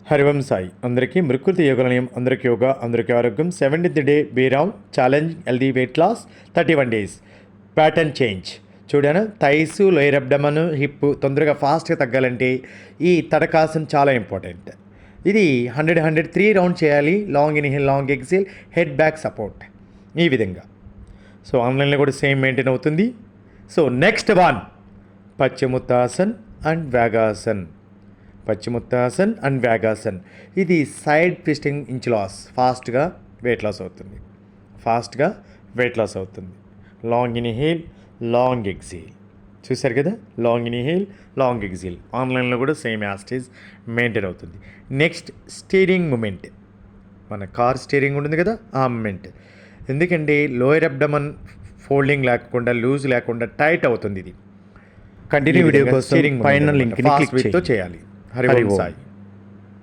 హరివం సాయి అందరికీ మృకృతి యోగలయం అందరికీ యోగా అందరికీ ఆరోగ్యం 70th డే బీరౌండ్ challenge healthy weight loss 31 days pattern change చూడాను థైస్ లోయర్ అబ్డమన్ హిప్ తొందరగా ఫాస్ట్గా తగ్గాలంటే ఈ తడకాసన్ చాలా ఇంపార్టెంట్. ఇది 100 3 రౌండ్ చేయాలి. Long inhale long exhale head back support ఈ విధంగా. సో ఆన్లైన్లో కూడా సేమ్ మెయింటైన్ అవుతుంది. So next one paschimottanasan and vyaghrasan. Paschimottanasan and vyaghrasan ఇది సైడ్ ట్విస్టింగ్ ఇంచ్ లాస్ ఫాస్ట్గా వెయిట్ లాస్ అవుతుంది. లాంగ్ ఇన్హేల్ లాంగ్ ఎక్సేల్ చూశారు కదా, లాంగ్ ఇన్హేల్ లాంగ్ ఎక్సేల్ ఆన్లైన్లో కూడా సేమ్ యాస్టేజ్ మెయింటైన్ అవుతుంది. నెక్స్ట్ స్టీరింగ్ మూమెంట్, మన కార్ స్టీరింగ్ ఉంటుంది కదా ఆ మూమెంట్. ఎందుకంటే లోయర్ అబ్డమన్ ఫోల్డింగ్ లేకుండా లూజ్ లేకుండా టైట్ అవుతుంది. ఇది కంటిన్యూ వీడియో కోసం పైన లింక్ని క్లిక్ చేయాలి. హరి ఓం సాయి.